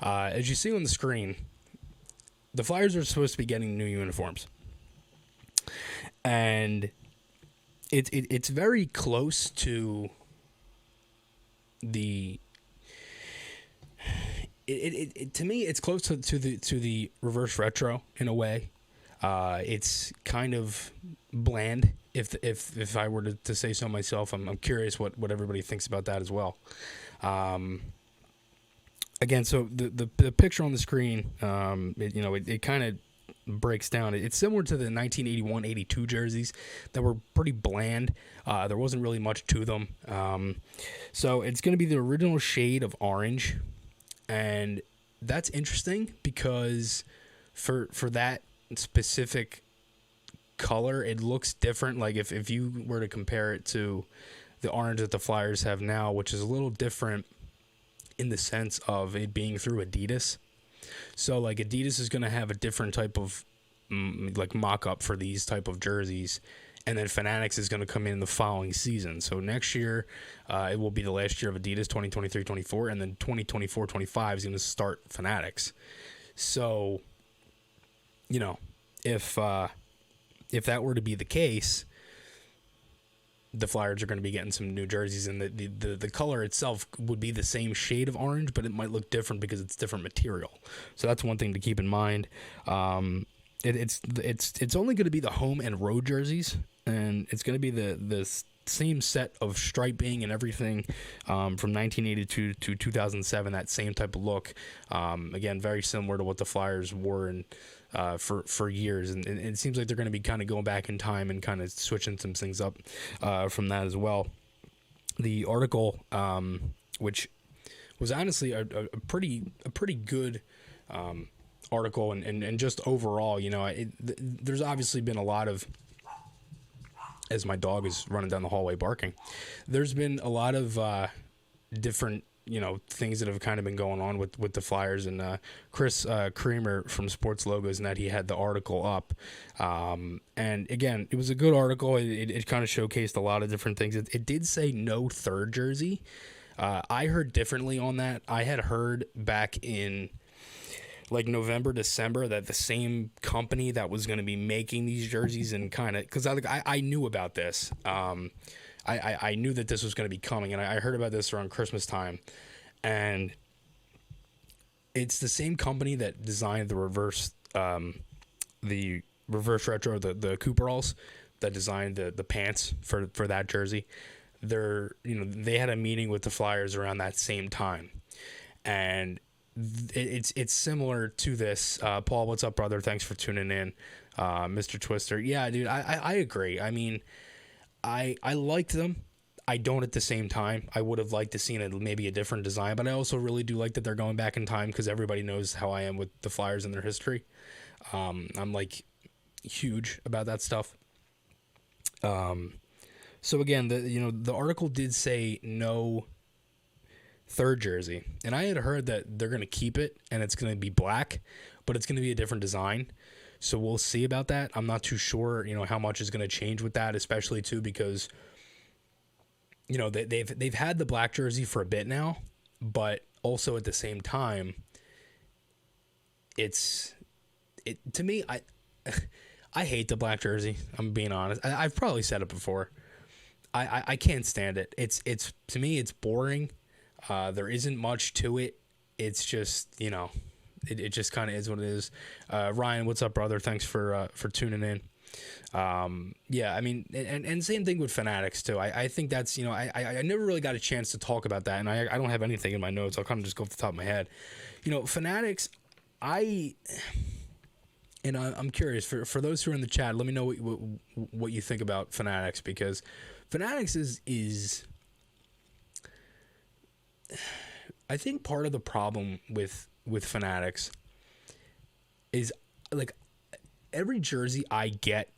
As you see on the screen, the Flyers are supposed to be getting new uniforms. And it's very close to the... to me, it's close to the reverse retro in a way. It's kind of bland. If I were to say so myself, I'm curious what everybody thinks about that as well. Again, so the picture on the screen, it kind of breaks down. It's similar to the 1981-82 jerseys that were pretty bland. There wasn't really much to them. So it's going to be the original shade of orange, and that's interesting because for that specific color, it looks different. Like if you were to compare it to the orange that the Flyers have now, which is a little different in the sense of it being through Adidas. So like Adidas is going to have a different type of like mock-up for these type of jerseys, and then Fanatics is going to come in the following season. So next year it will be the last year of Adidas, 2023-24, and then 2024-25 is going to start Fanatics. So, if that were to be the case, the Flyers are going to be getting some new jerseys, and the color itself would be the same shade of orange, but it might look different because it's different material. So that's one thing to keep in mind. It's only going to be the home and road jerseys, and it's going to be the same set of striping and everything from 1982 to 2007. That same type of look. Again, very similar to what the Flyers wore for years, and it seems like they're going to be kind of going back in time and kind of switching some things up from that as well. The article, which was honestly a pretty good article, and just overall, there's obviously been a lot of, as my dog is running down the hallway barking, there's been a lot of different things that have kind of been going on with the Flyers, and Chris Creamer from Sports Logos, and that he had the article up. And again, it was a good article. It kind of showcased a lot of different things. It did say no third jersey. I heard differently on that. I had heard back in like November, December, that the same company that was going to be making these jerseys, and kind of, because I knew about this. I knew that this was going to be coming, and I heard about this around Christmas time, and it's the same company that designed the reverse retro, the Cooperalls, that designed the pants for that jersey. They had a meeting with the Flyers around that same time, and it's similar to this. Paul, what's up, brother? Thanks for tuning in. Mr. Twister. Yeah, dude, I agree. I mean, I liked them. I don't at the same time. I would have liked to seen maybe a different design, but I also really do like that they're going back in time, because everybody knows how I am with the Flyers and their history. I'm like huge about that stuff. So again, the article did say no third jersey, and I had heard that they're going to keep it and it's going to be black, but it's going to be a different design. So we'll see about that. I'm not too sure, how much is going to change with that, especially too because they've had the black jersey for a bit now, but also at the same time, to me, I hate the black jersey. I'm being honest. I've probably said it before. I can't stand it. It's to me, it's boring. There isn't much to it. It's just, it just kind of is what it is. Ryan, what's up, brother? Thanks for tuning in. Yeah, I mean, and same thing with Fanatics too. I think that's, I never really got a chance to talk about that, and I don't have anything in my notes. I'll kind of just go off the top of my head. Fanatics, I'm curious for those who are in the chat. Let me know what you think about Fanatics, because Fanatics is I think part of the problem with Fanatics is, like, every jersey I get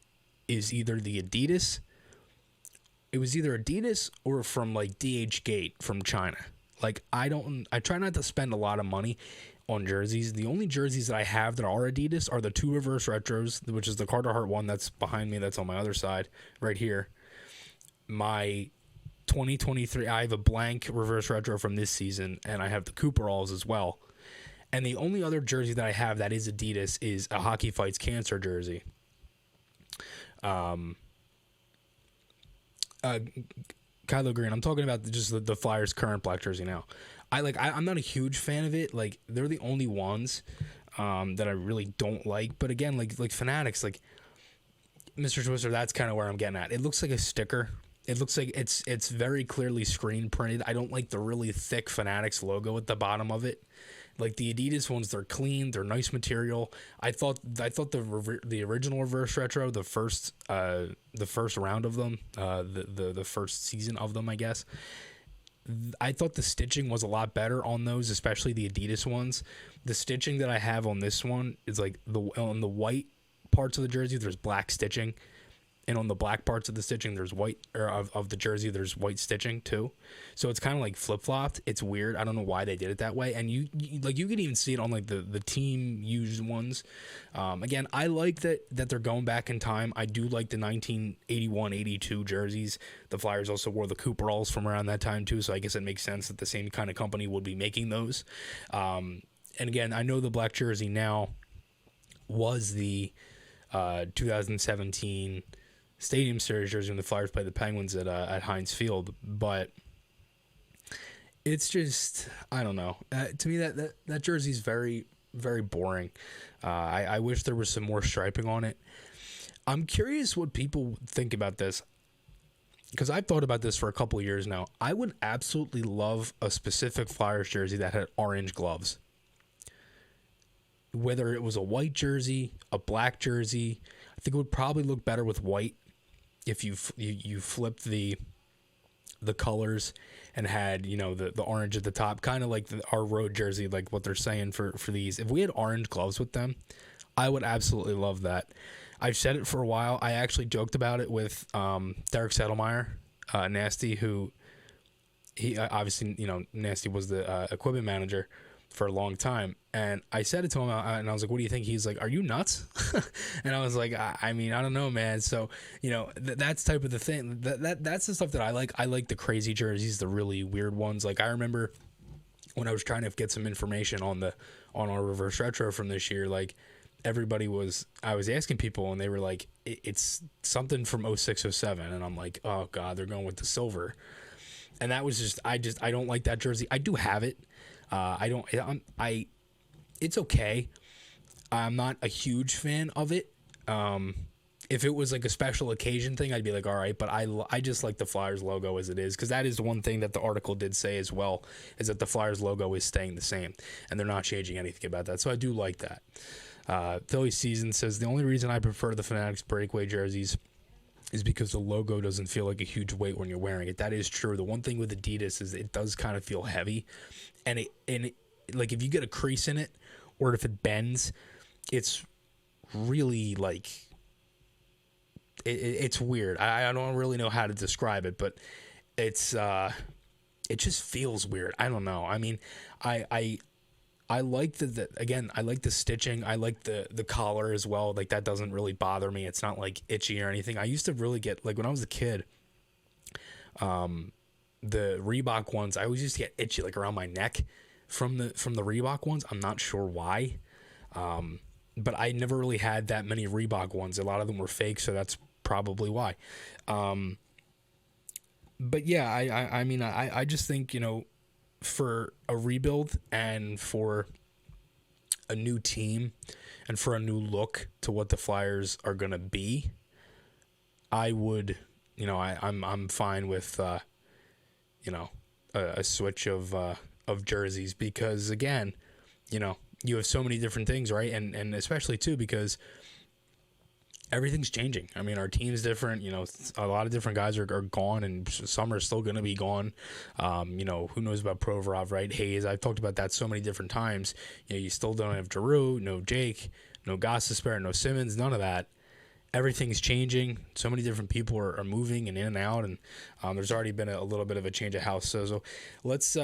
is either the Adidas. It was either Adidas or from like DH Gate from China. Like, I try not to spend a lot of money on jerseys. The only jerseys that I have that are Adidas are the two reverse retros, which is the Carter Hart one that's behind me, that's on my other side right here. My 2023, I have a blank reverse retro from this season, and I have the Cooperalls as well. And the only other jersey that I have that is Adidas is a Hockey Fights Cancer jersey. Kylo Green, I'm talking about just the Flyers' current black jersey now. I'm not a huge fan of it. Like, they're the only ones that I really don't like. But again, like Fanatics, like Mr. Twister, that's kind of where I'm getting at. It looks like a sticker. It looks like it's very clearly screen printed. I don't like the really thick Fanatics logo at the bottom of it. Like the Adidas ones, they're clean, they're nice material. I thought the original reverse retro, the first round of them, the first season of them, I guess. I thought the stitching was a lot better on those, especially the Adidas ones. The stitching that I have on this one is like on the white parts of the jersey, there's black stitching. And on the black parts of the stitching, there's white, or of the jersey, there's white stitching too. So it's kind of like flip-flopped. It's weird. I don't know why they did it that way. And you can even see it on like the team used ones. Again, I like that they're going back in time. I do like the 1981-82 jerseys. The Flyers also wore the Cooperalls from around that time too. So I guess it makes sense that the same kind of company would be making those. And again, I know the black jersey now was the 2017 Stadium Series jersey when the Flyers played the Penguins at Heinz Field, but it's just, I don't know. To me, that jersey is very, very boring. I wish there was some more striping on it. I'm curious what people think about this, because I've thought about this for a couple of years now. I would absolutely love a specific Flyers jersey that had orange gloves. Whether it was a white jersey, a black jersey, I think it would probably look better with white. If you flipped the colors and had, the orange at the top, kind of like our road jersey, like what they're saying for these. If we had orange gloves with them, I would absolutely love that. I've said it for a while. I actually joked about it with Derek Settlemeyer, Nasty, who he obviously, Nasty was the equipment manager for a long time, and I said it to him, and I was like, what do you think? He's like, are you nuts? And I was like, I mean, I don't know, man. So that's type of the thing, that's the stuff that I like. I like the crazy jerseys, the really weird ones. Like, I remember when I was trying to get some information on our reverse retro from this year, like I was asking people, and they were like, it's something from 06-07, and I'm like, oh god, they're going with the silver. And that was just I don't like that jersey. I do have it. It's okay. I'm not a huge fan of it. If it was like a special occasion thing, I'd be like, all right, but I just like the Flyers logo as it is, because that is the one thing that the article did say as well, is that the Flyers logo is staying the same, and they're not changing anything about that. So I do like that. Philly Season says, the only reason I prefer the Fanatics breakaway jerseys is because the logo doesn't feel like a huge weight when you're wearing it. That is true. The one thing with Adidas is it does kind of feel heavy, and it like if you get a crease in it, or if it bends, it's really like it's weird. I don't really know how to describe it, but it's it just feels weird. I don't know. I mean, I like again, I like the stitching. I like the collar as well. Like, that doesn't really bother me. It's not like itchy or anything. I used to really get, like, when I was a kid, the Reebok ones, I always used to get itchy, like around my neck from the Reebok ones. I'm not sure why. But I never really had that many Reebok ones. A lot of them were fake, so that's probably why. But yeah, I mean, I just think, for a rebuild and for a new team and for a new look to what the Flyers are going to be, I would, I'm fine with, a switch of jerseys, because again, you have so many different things, right? And especially too, because everything's changing. I mean, our team's different. A lot of different guys are gone, and some are still going to be gone. Who knows about Provorov, right? Hayes. I've talked about that so many different times. You still don't have Giroux, no Jake, no Gostisbehere, no Simmons, none of that. Everything's changing. So many different people are moving and in and out, and there's already been a little bit of a change of house. So let's